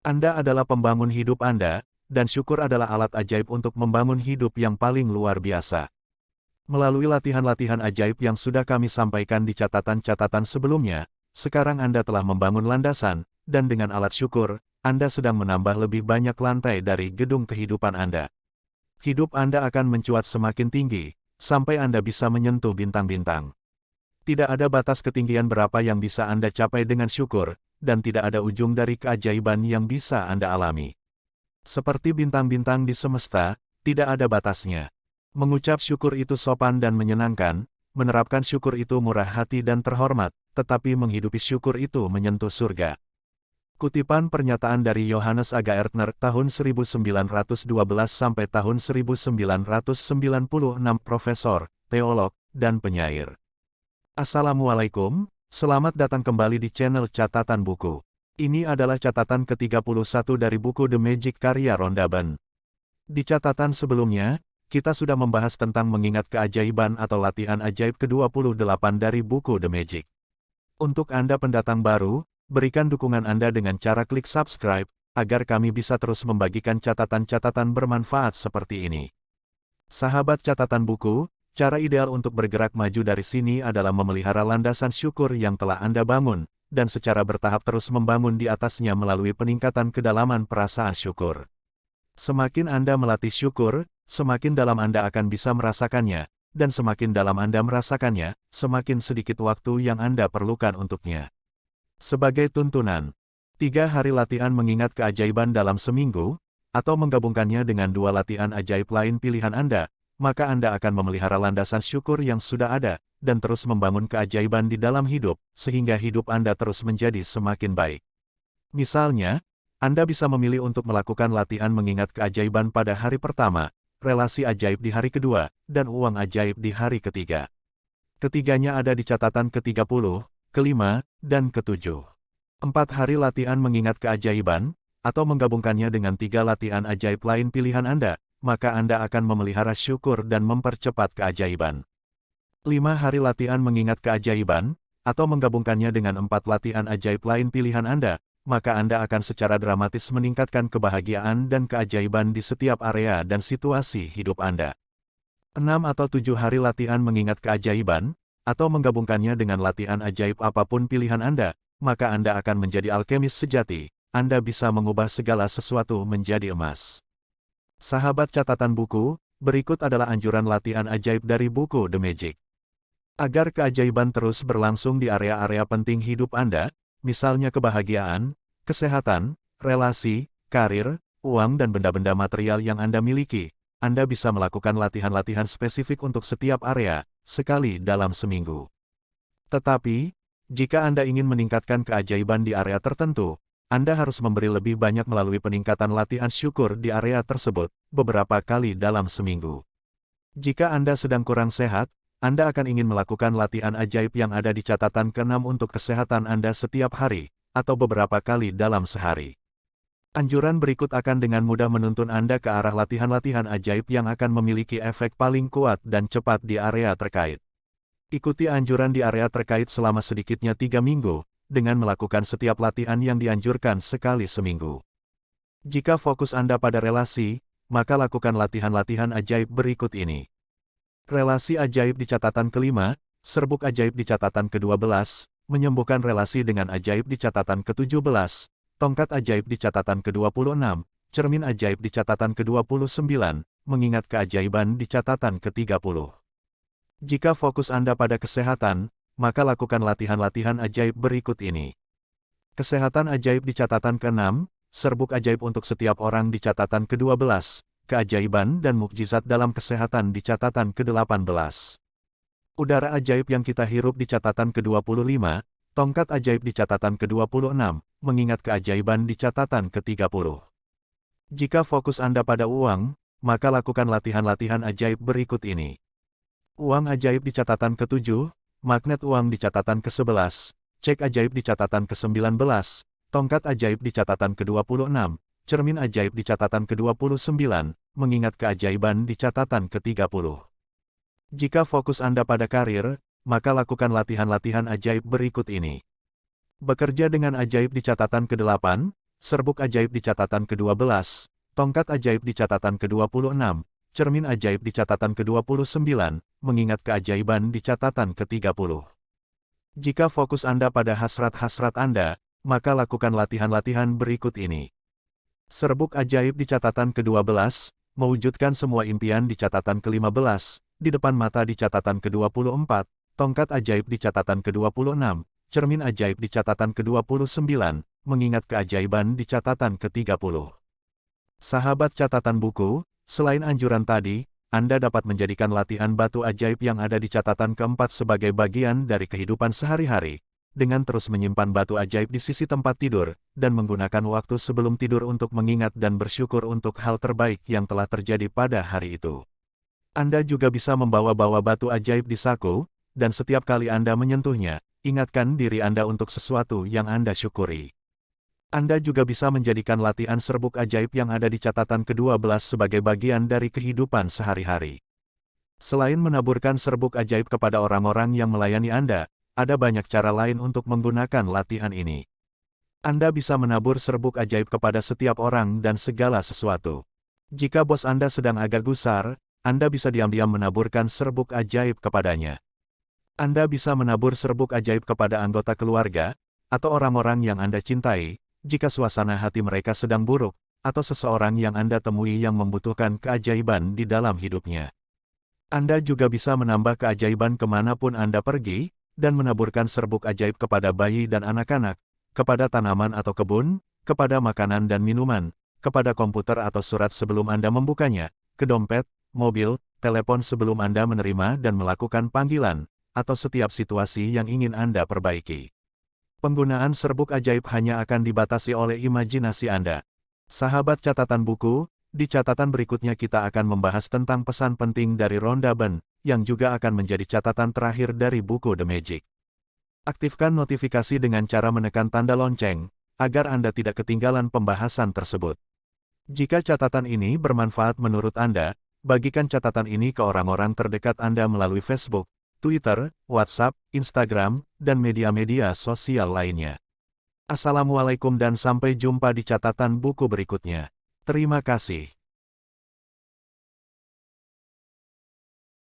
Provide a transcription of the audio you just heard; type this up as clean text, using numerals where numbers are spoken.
Anda adalah pembangun hidup Anda, dan syukur adalah alat ajaib untuk membangun hidup yang paling luar biasa. Melalui latihan-latihan ajaib yang sudah kami sampaikan di catatan-catatan sebelumnya, sekarang Anda telah membangun landasan, dan dengan alat syukur, Anda sedang menambah lebih banyak lantai dari gedung kehidupan Anda. Hidup Anda akan mencuat semakin tinggi, sampai Anda bisa menyentuh bintang-bintang. Tidak ada batas ketinggian berapa yang bisa Anda capai dengan syukur, dan tidak ada ujung dari keajaiban yang bisa Anda alami. Seperti bintang-bintang di semesta, tidak ada batasnya. Mengucap syukur itu sopan dan menyenangkan, menerapkan syukur itu murah hati dan terhormat, tetapi menghidupi syukur itu menyentuh surga. Kutipan pernyataan dari Johannes Aagaertner tahun 1912 sampai tahun 1996, profesor, teolog, dan penyair. Assalamualaikum, selamat datang kembali di channel Catatan Buku. Ini adalah catatan ke-31 dari buku The Magic karya Rhonda Byrne. Di catatan sebelumnya, kita sudah membahas tentang mengingat keajaiban atau latihan ajaib ke-28 dari buku The Magic. Untuk Anda pendatang baru, berikan dukungan Anda dengan cara klik subscribe, agar kami bisa terus membagikan catatan-catatan bermanfaat seperti ini. Sahabat catatan buku, cara ideal untuk bergerak maju dari sini adalah memelihara landasan syukur yang telah Anda bangun, dan secara bertahap terus membangun di atasnya melalui peningkatan kedalaman perasaan syukur. Semakin Anda melatih syukur, semakin dalam Anda akan bisa merasakannya, dan semakin dalam Anda merasakannya, semakin sedikit waktu yang Anda perlukan untuknya. Sebagai tuntunan, 3 hari latihan mengingat keajaiban dalam seminggu, atau menggabungkannya dengan 2 latihan ajaib lain pilihan Anda, maka Anda akan memelihara landasan syukur yang sudah ada, dan terus membangun keajaiban di dalam hidup, sehingga hidup Anda terus menjadi semakin baik. Misalnya, Anda bisa memilih untuk melakukan latihan mengingat keajaiban pada hari pertama, relasi ajaib di hari kedua, dan uang ajaib di hari ketiga. Ketiganya ada di catatan ke-30, ke-5, dan ke-7. 4 hari latihan mengingat keajaiban, atau menggabungkannya dengan 3 latihan ajaib lain pilihan Anda, maka Anda akan memelihara syukur dan mempercepat keajaiban. 5 hari latihan mengingat keajaiban, atau menggabungkannya dengan 4 latihan ajaib lain pilihan Anda, maka Anda akan secara dramatis meningkatkan kebahagiaan dan keajaiban di setiap area dan situasi hidup Anda. 6 atau 7 hari latihan mengingat keajaiban, atau menggabungkannya dengan latihan ajaib apapun pilihan Anda, maka Anda akan menjadi alkemis sejati. Anda bisa mengubah segala sesuatu menjadi emas. Sahabat catatan buku, berikut adalah anjuran latihan ajaib dari buku The Magic. Agar keajaiban terus berlangsung di area-area penting hidup Anda, misalnya kebahagiaan, kesehatan, relasi, karir, uang dan benda-benda material yang Anda miliki, Anda bisa melakukan latihan-latihan spesifik untuk setiap area, sekali dalam seminggu. Tetapi, jika Anda ingin meningkatkan keajaiban di area tertentu, Anda harus memberi lebih banyak melalui peningkatan latihan syukur di area tersebut, beberapa kali dalam seminggu. Jika Anda sedang kurang sehat, Anda akan ingin melakukan latihan ajaib yang ada di catatan ke-6 untuk kesehatan Anda setiap hari, atau beberapa kali dalam sehari. Anjuran berikut akan dengan mudah menuntun Anda ke arah latihan-latihan ajaib yang akan memiliki efek paling kuat dan cepat di area terkait. Ikuti anjuran di area terkait selama sedikitnya 3 minggu, dengan melakukan setiap latihan yang dianjurkan sekali seminggu. Jika fokus Anda pada relasi, maka lakukan latihan-latihan ajaib berikut ini. Relasi ajaib di catatan ke-5, serbuk ajaib di catatan ke-12, menyembuhkan relasi dengan ajaib di catatan ke-17, tongkat ajaib di catatan ke-26, cermin ajaib di catatan ke-29, mengingat keajaiban di catatan ke-30. Jika fokus Anda pada kesehatan, maka lakukan latihan-latihan ajaib berikut ini. Kesehatan ajaib di catatan ke-6, serbuk ajaib untuk setiap orang di catatan ke-12, keajaiban dan mukjizat dalam kesehatan di catatan ke-18. Udara ajaib yang kita hirup di catatan ke-25, tongkat ajaib di catatan ke-26, mengingat keajaiban di catatan ke-30. Jika fokus Anda pada uang, maka lakukan latihan-latihan ajaib berikut ini. Uang ajaib di catatan ke-7, magnet uang di catatan ke-11, cek ajaib di catatan ke-19, tongkat ajaib di catatan ke-26, cermin ajaib di catatan ke-29, mengingat keajaiban di catatan ke-30. Jika fokus Anda pada karir, maka lakukan latihan-latihan ajaib berikut ini. Bekerja dengan ajaib di catatan ke-8, serbuk ajaib di catatan ke-12, tongkat ajaib di catatan ke-26, cermin ajaib di catatan ke-29, mengingat keajaiban di catatan ke-30. Jika fokus Anda pada hasrat-hasrat Anda, maka lakukan latihan-latihan berikut ini. Serbuk ajaib di catatan ke-12, mewujudkan semua impian di catatan ke-15, di depan mata di catatan ke-24, tongkat ajaib di catatan ke-26, cermin ajaib di catatan ke-29, mengingat keajaiban di catatan ke-30. Sahabat catatan buku, selain anjuran tadi, Anda dapat menjadikan latihan batu ajaib yang ada di catatan keempat sebagai bagian dari kehidupan sehari-hari, dengan terus menyimpan batu ajaib di sisi tempat tidur, dan menggunakan waktu sebelum tidur untuk mengingat dan bersyukur untuk hal terbaik yang telah terjadi pada hari itu. Anda juga bisa membawa-bawa batu ajaib di saku, dan setiap kali Anda menyentuhnya, ingatkan diri Anda untuk sesuatu yang Anda syukuri. Anda juga bisa menjadikan latihan serbuk ajaib yang ada di catatan ke-12 sebagai bagian dari kehidupan sehari-hari. Selain menaburkan serbuk ajaib kepada orang-orang yang melayani Anda, ada banyak cara lain untuk menggunakan latihan ini. Anda bisa menabur serbuk ajaib kepada setiap orang dan segala sesuatu. Jika bos Anda sedang agak gusar, Anda bisa diam-diam menaburkan serbuk ajaib kepadanya. Anda bisa menabur serbuk ajaib kepada anggota keluarga, atau orang-orang yang Anda cintai, jika suasana hati mereka sedang buruk, atau seseorang yang Anda temui yang membutuhkan keajaiban di dalam hidupnya. Anda juga bisa menambah keajaiban kemanapun Anda pergi, dan menaburkan serbuk ajaib kepada bayi dan anak-anak, kepada tanaman atau kebun, kepada makanan dan minuman, kepada komputer atau surat sebelum Anda membukanya, ke dompet, mobil, telepon sebelum Anda menerima dan melakukan panggilan, atau setiap situasi yang ingin Anda perbaiki. Penggunaan serbuk ajaib hanya akan dibatasi oleh imajinasi Anda. Sahabat catatan buku, di catatan berikutnya kita akan membahas tentang pesan penting dari Rhonda Byrne, yang juga akan menjadi catatan terakhir dari buku The Magic. Aktifkan notifikasi dengan cara menekan tanda lonceng, agar Anda tidak ketinggalan pembahasan tersebut. Jika catatan ini bermanfaat menurut Anda, bagikan catatan ini ke orang-orang terdekat Anda melalui Facebook, Twitter, WhatsApp, Instagram, dan media-media sosial lainnya. Assalamualaikum dan sampai jumpa di catatan buku berikutnya. Terima kasih.